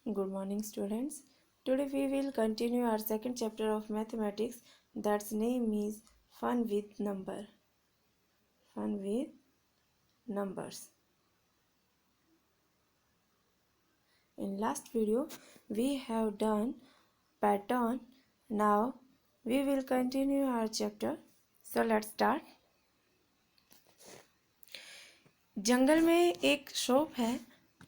Good morning, students. Today we will continue our second chapter of mathematics. That's name is Fun with Number. Fun with Numbers. In last video we have done pattern. Now we will continue our chapter. So let's start. जंगल में एक shop है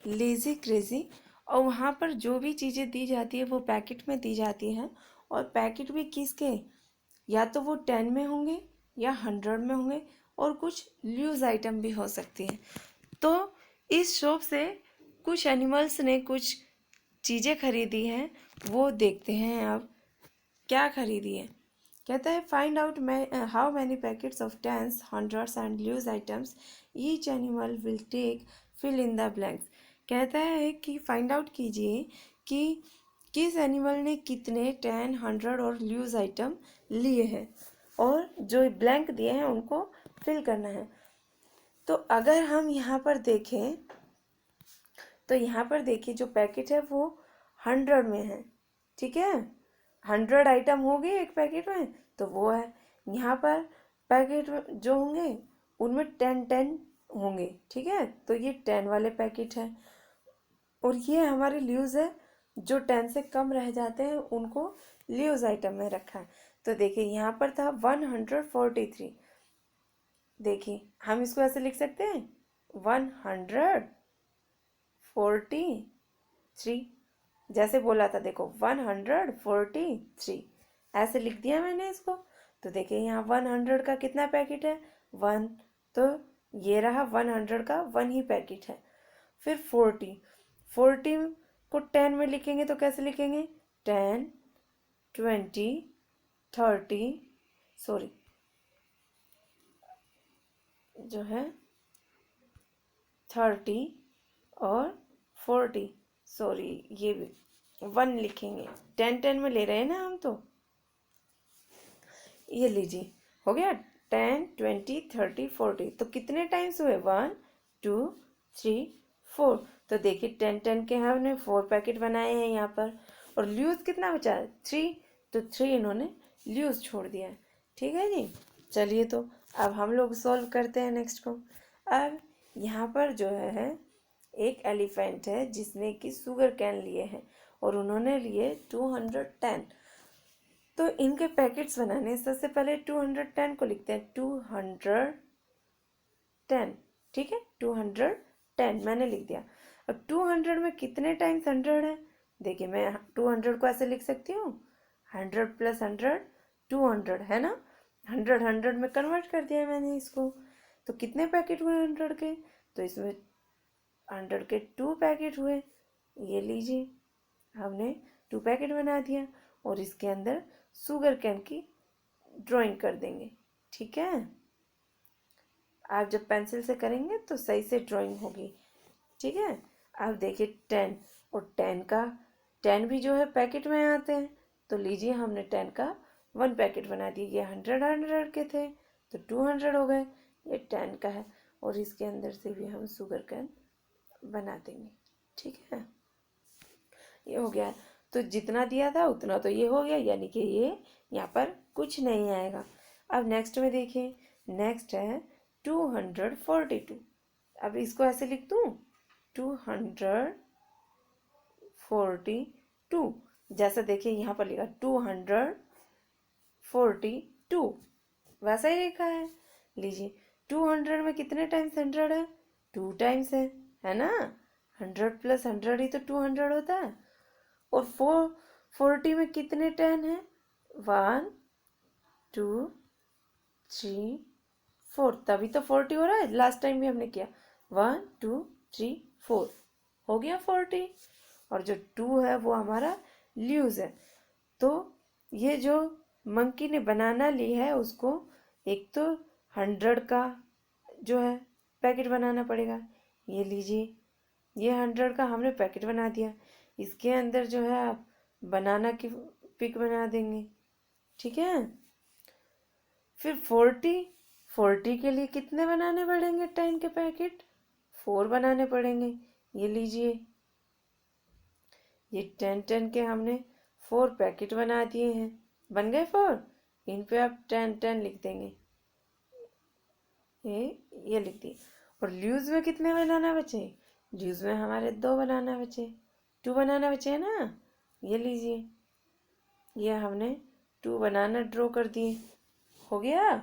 lazy crazy और वहाँ पर जो भी चीज़ें दी जाती है वो पैकेट में दी जाती है और पैकेट भी किसके या तो वो 10 में होंगे या 100 में होंगे और कुछ लूज आइटम भी हो सकती है। तो इस शॉप से कुछ एनिमल्स ने कुछ चीज़ें खरीदी हैं, वो देखते हैं अब क्या खरीदी है। कहता है find out how many packets of tens hundreds and loose items each animal will take fill in the blanks. कहता है कि फाइंड आउट कीजिए कि किस एनिमल ने कितने 10, 100 और लूज आइटम लिए हैं और जो ब्लैंक दिए हैं उनको फिल करना है। तो अगर हम यहाँ पर देखें तो यहाँ पर देखिए जो पैकेट है वो 100 में है, ठीक है। 100 आइटम होंगे एक पैकेट में तो वो है। यहाँ पर पैकेट जो होंगे उनमें 10 होंगे, ठीक है। तो ये 10 वाले पैकेट है और ये हमारे ल्यूज है जो 10 से कम रह जाते हैं उनको ल्यूज आइटम में रखा है। तो देखिए यहाँ पर था 143। देखिए हम इसको ऐसे लिख सकते हैं 143, जैसे बोला था देखो 143 ऐसे लिख दिया मैंने इसको। तो देखिए यहाँ 100 का कितना पैकेट है 1, तो ये रहा 100 का 1 ही पैकेट है। फिर 40 को 10 में लिखेंगे तो कैसे लिखेंगे 10, 20, 30 सॉरी जो है 30 और 40 सॉरी ये भी 1 लिखेंगे 10 में ले रहे हैं ना हम। तो ये लीजिए हो गया 10, 20, 30, 40। तो कितने टाइम्स हुए 1, 2, 3, 4। तो देखिए 10 के हमने 4 पैकेट बनाए हैं यहाँ पर और ल्यूज कितना बचा 3, तो 3 इन्होंने ल्यूज छोड़ दिया है, ठीक है जी। चलिए तो अब हम लोग सॉल्व करते हैं नेक्स्ट को। अब यहाँ पर जो है एक एलिफेंट है जिसने कि शुगर कैन लिए हैं और उन्होंने लिए 210। तो इनके पैकेट्स बनाने सबसे पहले 210 को लिखते हैं 210, ठीक है 210 मैंने लिख दिया। अब 200 में कितने टाइम्स 100 है, देखिए मैं 200 को ऐसे लिख सकती हूँ 100 + 100 200 है ना। 100 में कन्वर्ट कर दिया मैंने इसको। तो कितने पैकेट हुए 100 के, तो इसमें 100 के 2 पैकेट हुए। ये लीजिए हमने 2 पैकेट बना दिया और इसके अंदर शुगर कैन की ड्राइंग कर देंगे, ठीक है। आप जब पेंसिल से करेंगे तो सही से ड्राइंग होगी, ठीक है। अब देखिए 10 और 10 भी जो है पैकेट में आते हैं। तो लीजिए हमने 10 का 1 पैकेट बना दिया। ये 100 के थे तो 200 हो गए। ये 10 का है और इसके अंदर से भी हम शुगर कैन बना देंगे, ठीक है। ये हो गया। तो जितना दिया था उतना तो ये हो गया, यानी कि ये यहाँ पर कुछ नहीं आएगा। अब नेक्स्ट में देखिए नेक्स्ट है 242। अब इसको ऐसे लिख दूँ 242, जैसा देखिए यहाँ पर लिखा 242 वैसा ही लिखा है। लीजिए 200 में कितने टाइम्स 100 है 2 टाइम्स है ना। 100 + 100 ही तो 200 होता है। और 40 में कितने 10 है 1, 2, 3, 4, तभी तो 40 हो रहा है। लास्ट टाइम भी हमने किया 1, 2, 3, 4 हो गया 40। और जो 2 है वो हमारा ल्यूज है। तो ये जो मंकी ने बनाना ली है उसको एक तो 100 का जो है पैकेट बनाना पड़ेगा। ये लीजिए ये 100 का हमने पैकेट बना दिया। इसके अंदर जो है आप बनाना की पिक बना देंगे, ठीक है। फिर 40 के लिए कितने बनाने पड़ेंगे 10 के पैकेट 4 बनाने पड़ेंगे। ये लीजिए ये 10 के हमने 4 पैकेट बना दिए हैं, बन गए 4। इन पे आप 10 लिख देंगे, ये लिख दिए। और ल्यूज में कितने बनाना बचे? ल्यूज में हमारे 2 बनाना बचे, 2 बनाना बचे है ना। ये लीजिए, ये हमने 2 बनाना ड्रॉ कर दिए, हो गया।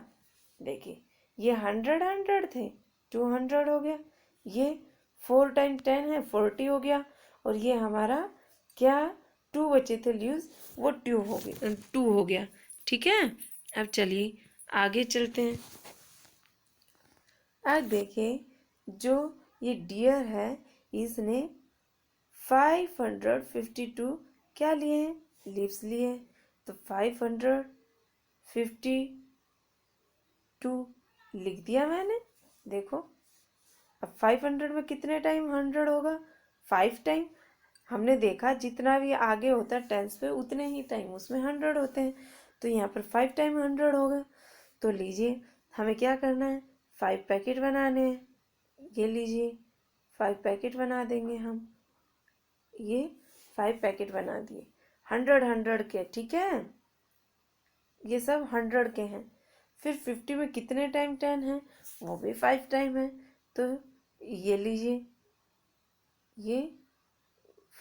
देखिए ये 100 थे, 200 हो गया। ये 4 टाइम 10 है, 40 हो गया। और ये हमारा क्या, 2 बचे थे ल्यूज, वो 2 हो गया। ठीक है, अब चलिए आगे चलते हैं। अब देखिए जो ये डियर है, इसने 552 क्या लिए हैं, लीव्स लिए हैं। तो 552 लिख दिया मैंने। देखो अब 500 में कितने टाइम 100 होगा, 5 टाइम। हमने देखा जितना भी आगे होता है टेंस पे उतने ही टाइम उसमें 100 होते हैं, तो यहाँ पर 5 टाइम 100 होगा। तो लीजिए हमें क्या करना है, 5 पैकेट बनाने हैं। ये लीजिए 5 पैकेट बना देंगे हम, ये 5 पैकेट बना दिए, 100 के। ठीक है, ये सब 100 के हैं। फिर 50 में कितने टाइम 10 है, वो भी 5 टाइम है। तो ये लीजिए, ये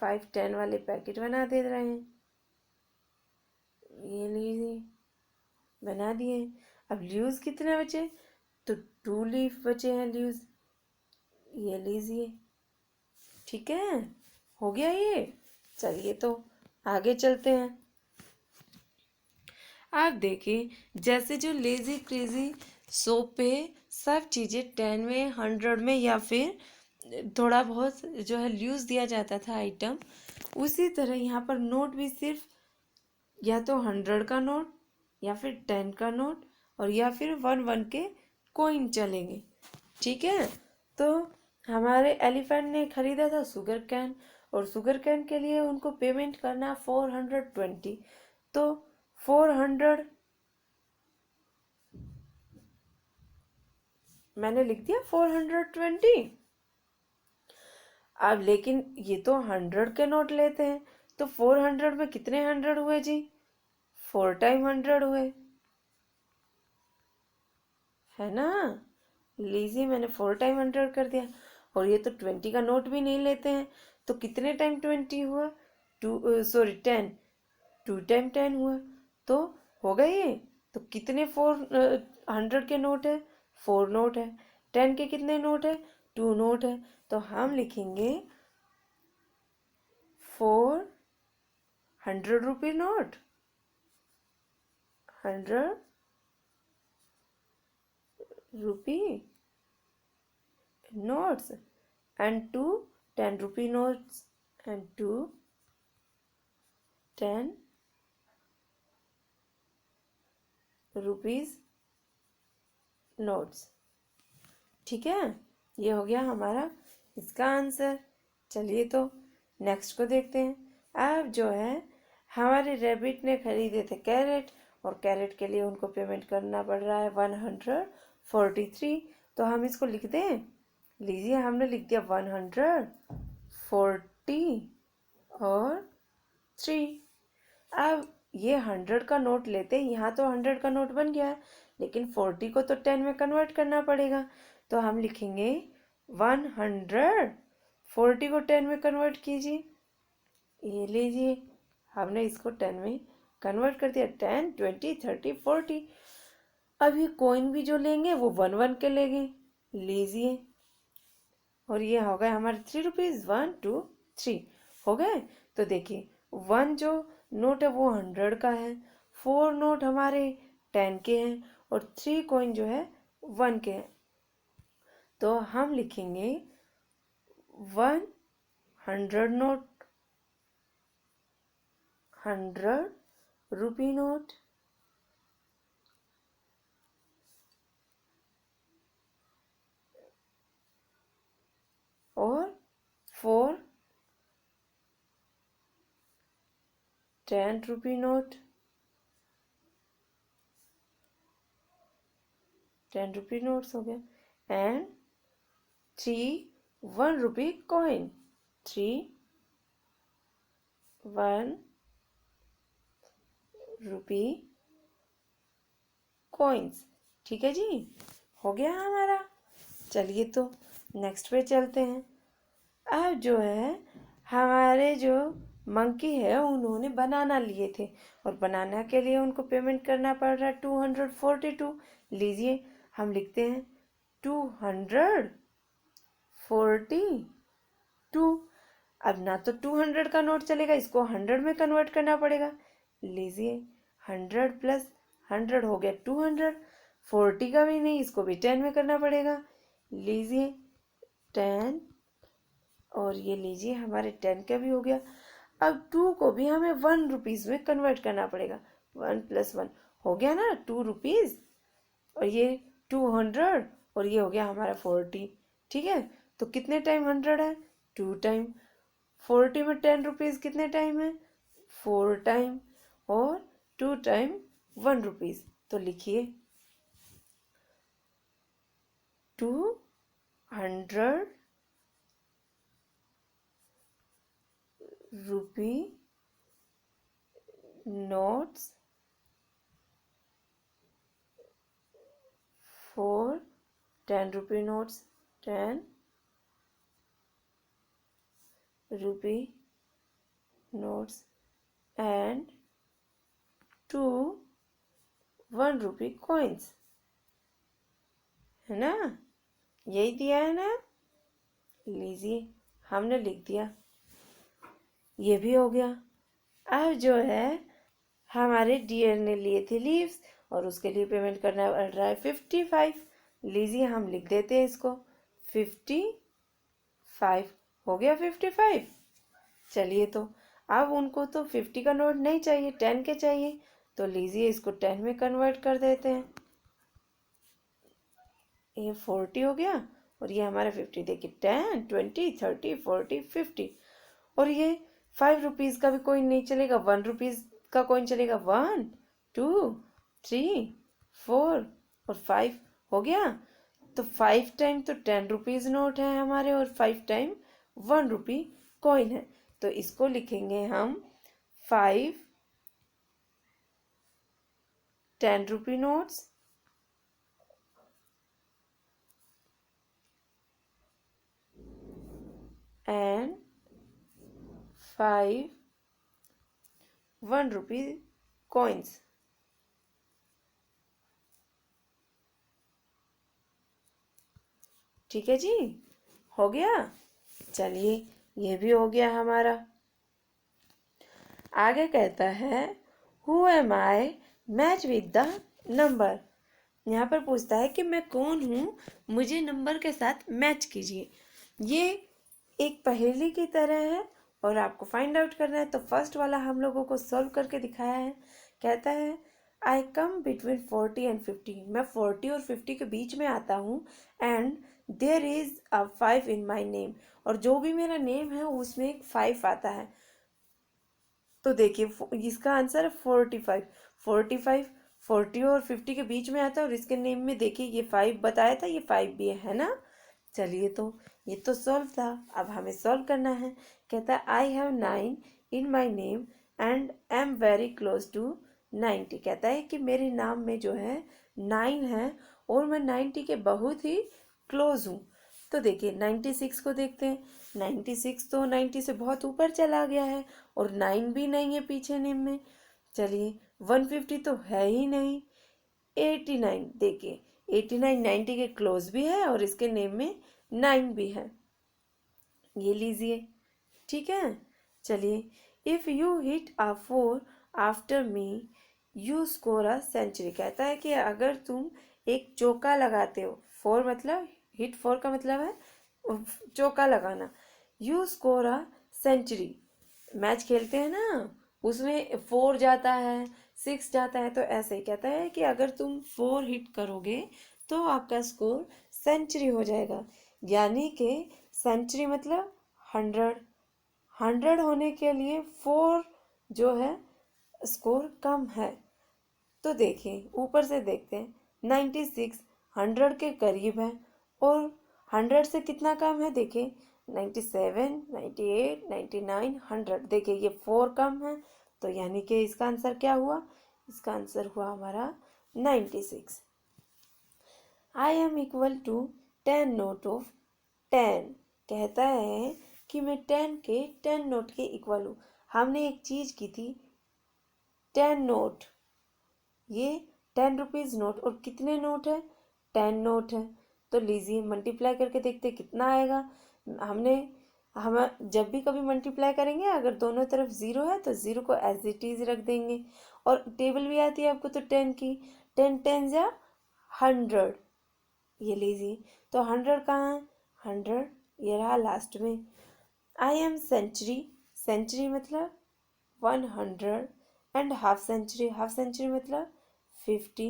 5 10 वाले पैकेट बना दे रहे हैं, ये लीजिए बना दिए। अब ल्यूज कितने बचे, तो 2 लीफ बचे हैं ल्यूज, ये लीजिए। ठीक है, हो गया ये। चलिए तो आगे चलते हैं। आप देखिए जैसे जो लेजी क्रेजी सोप पे सब चीज़ें 10 में 100 में या फिर थोड़ा बहुत जो है ल्यूज दिया जाता था आइटम, उसी तरह यहाँ पर नोट भी सिर्फ या तो 100 का नोट या फिर 10 का नोट और या फिर 1 के कॉइन चलेंगे। ठीक है, तो हमारे एलिफेंट ने खरीदा था शुगर कैन, और शुगर कैन के लिए उनको पेमेंट करना 420। तो 400 मैंने लिख दिया 420। अब लेकिन ये तो 100 के नोट लेते हैं, तो 400 में कितने 100 हुए जी, 4 टाइम 100 हुए, है ना। लीजिए मैंने 4 टाइम 100 कर दिया। और ये तो 20 का नोट भी नहीं लेते हैं, तो कितने टाइम 20 हुआ, 10, 2 टाइम 10 हुआ। तो हो गए ये। तो कितने 100 के नोट है, 4 नोट है। 10 के कितने नोट है, 2 नोट है। तो हम लिखेंगे 400 rupee note, 100 rupee notes, and 2 10 rupee notes, and 2 10 rupees notes। ठीक है, ये हो गया हमारा इसका आंसर। चलिए तो नेक्स्ट को देखते हैं। अब जो है हमारे रैबिट ने खरीदे थे कैरेट, और कैरेट के लिए उनको पेमेंट करना पड़ रहा है 143। तो हम इसको लिख दें, लीजिए हमने लिख दिया 140 और 3। अब ये 100 का नोट लेते हैं, यहाँ तो 100 का नोट बन गया है, लेकिन 40 को तो 10 में कन्वर्ट करना पड़ेगा। तो हम लिखेंगे 100, 40 को 10 में कन्वर्ट कीजिए, ये लीजिए हमने इसको 10 में कन्वर्ट कर दिया, 10 20 30 40। अब ये कॉइन भी जो लेंगे वो 1 के लेंगे, लीजिए। और ये हो गए हमारे 3 रुपीज़, 1 2 3 हो गए। तो देखिए 1 जो नोट है वो 100 का है, 4 नोट हमारे 10 के हैं, और 3 कॉइन जो है 1 के हैं। तो हम लिखेंगे 100 नोट, 100 रुपी नोट, और 4 10 रुपी नोट, 10 रुपी नोट्स हो गए, and 3 1 rupee coin, 3 1 rupee coins. ठीक है जी, हो गया हमारा। चलिए तो नेक्स्ट पे चलते हैं। अब जो है हमारे जो मंकी है उन्होंने बनाना लिए थे और बनाना के लिए उनको पेमेंट करना पड़ रहा है 242। लीजिए हम लिखते हैं 242। अब ना तो 200 का नोट चलेगा, इसको 100 में कन्वर्ट करना पड़ेगा। लीजिए 100 प्लस 100 हो गया 200। 40 का भी नहीं, इसको भी 10 में करना पड़ेगा। लीजिए 10 और ये लीजिए हमारे 10 का भी हो गया। अब 2 को भी हमें 1 रुपीज़ में कन्वर्ट करना पड़ेगा। 1 प्लस 1 हो गया ना 2 रुपीज़, और ये 200 और ये हो गया हमारा 40। ठीक है, तो कितने टाइम 100 है? 2 टाइम। 40 में 10 रुपीज़ कितने टाइम है? 4 टाइम। और 2 टाइम 1 रुपीज़। तो लिखिए 200 रुपी notes for 10 rupee notes, 10 rupee notes and 2 1 rupee coins। है ना, यही दिया है ना। लीजिए हमने लिख दिया, ये भी हो गया। अब जो है हमारे डियर ने लिए थे लीव्स और उसके लिए पेमेंट करना पड़ रहा है 55। लीजिए हम लिख देते हैं इसको 55। हो गया 55। चलिए तो अब उनको तो 50 का नोट नहीं चाहिए, 10 के चाहिए। तो लीजिए इसको 10 में कन्वर्ट कर देते हैं। ये 40 हो गया और ये हमारा 50। देखिए 10 20 30 40 50। और ये 5 रुपीज़ का भी कोइन नहीं चलेगा, 1 रुपीज़ का कॉइन चलेगा। 1 2 3 4 और 5 हो गया। तो 5 टाइम तो 10 रुपीज़ नोट है हमारे और 5 टाइम 1 रुपी कॉइन है। तो इसको लिखेंगे हम 5 10 रुपी नोट्स एंड 5 1 रुपी कॉइन्स। ठीक है जी, हो गया। चलिए ये भी हो गया हमारा। आगे कहता है who am I match with the number. यहाँ पर पूछता है कि मैं कौन हूँ, मुझे नंबर के साथ मैच कीजिए। ये एक पहेली की तरह है और आपको फाइंड आउट करना है। तो फर्स्ट वाला हम लोगों को सॉल्व करके दिखाया है। कहता है आई कम बिटवीन 40 एंड 50। मैं 40 और 50 के बीच में आता हूँ। And there is a 5 in my name. और जो भी मेरा नेम है उसमें एक 5 आता है। तो देखिए इसका आंसर है 45। 45 40 और 50 के बीच में आता है और इसके नेम में देखिए ये 5 बताया था, ये 5 भी है ना। चलिए तो ये तो सॉल्व था, अब हमें सॉल्व करना है। कहता है I have 9 in my name and am very close to 90। कहता है कि मेरे नाम में जो है 9 है और मैं 90 के बहुत ही क्लोज हूँ। तो देखिए 96 को देखते हैं। 96 तो 90 से बहुत ऊपर चला गया है और 9 भी नहीं है पीछे नेम में। चलिए 150 तो है ही नहीं। 89 देखिए 89 90 के क्लोज भी है और इसके नेम में 9 भी है। ये लीजिए, ठीक है। चलिए if you hit a 4 after me you score a century. कहता है कि अगर तुम एक चौका लगाते हो, 4 मतलब हिट 4 का मतलब है चौका लगाना। You score a century, match खेलते हैं ना उसमें 4 जाता है 6 जाता है, तो ऐसे ही कहता है कि अगर तुम 4 हिट करोगे तो आपका स्कोर सेंचुरी हो जाएगा। यानी कि सेंचुरी मतलब 100। 100 होने के लिए 4 जो है स्कोर कम है। तो देखिए ऊपर से देखते हैं 96 100 के करीब है और 100 से कितना कम है। देखिए 97, 98, 99, 100। देखिए ये 4 कम है, तो यानी कि इसका आंसर क्या हुआ? इसका आंसर हुआ हमारा 96। I am equal to 10 note of 10। कहता है कि मैं 10 नोट के इक्वल हूँ। हमने एक चीज़ की थी 10 नोट, ये 10 रुपीज़ नोट, और कितने नोट है? 10 नोट है। तो लीजिए मल्टीप्लाई करके देखते कितना आएगा। हम जब भी कभी मल्टीप्लाई करेंगे, अगर दोनों तरफ ज़ीरो है तो ज़ीरो को एज इट इज़ रख देंगे। और टेबल भी आती है आपको तो 10 की, 10 या 100। ये लीजिए, तो 100 कहाँ है? 100 ये रहा लास्ट में। आई एम सेंचुरी, सेंचुरी मतलब 100, and half century, half century मतलब 50।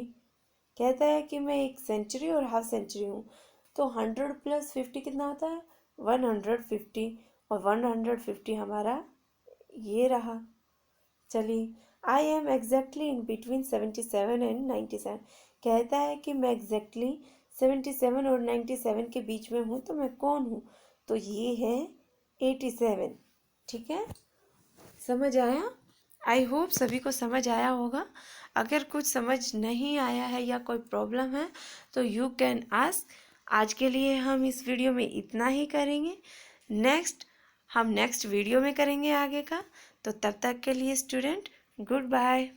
कहता है कि मैं एक सेंचुरी और हाफ सेंचुरी हूँ, तो 100 + 50 कितना होता है? 150। और 150 हमारा ये रहा। चलिए, I am exactly in between 77 and 97। कहता है कि मैं एग्जैक्टली 77 और 97 के बीच में हूँ, तो मैं कौन हूँ? तो ये है 87। ठीक है, समझ आया? आई होप सभी को समझ आया होगा। अगर कुछ समझ नहीं आया है या कोई प्रॉब्लम है तो यू कैन आस्क। आज के लिए हम इस वीडियो में इतना ही करेंगे। हम नेक्स्ट वीडियो में करेंगे आगे का। तो तब तक के लिए स्टूडेंट, गुड बाय।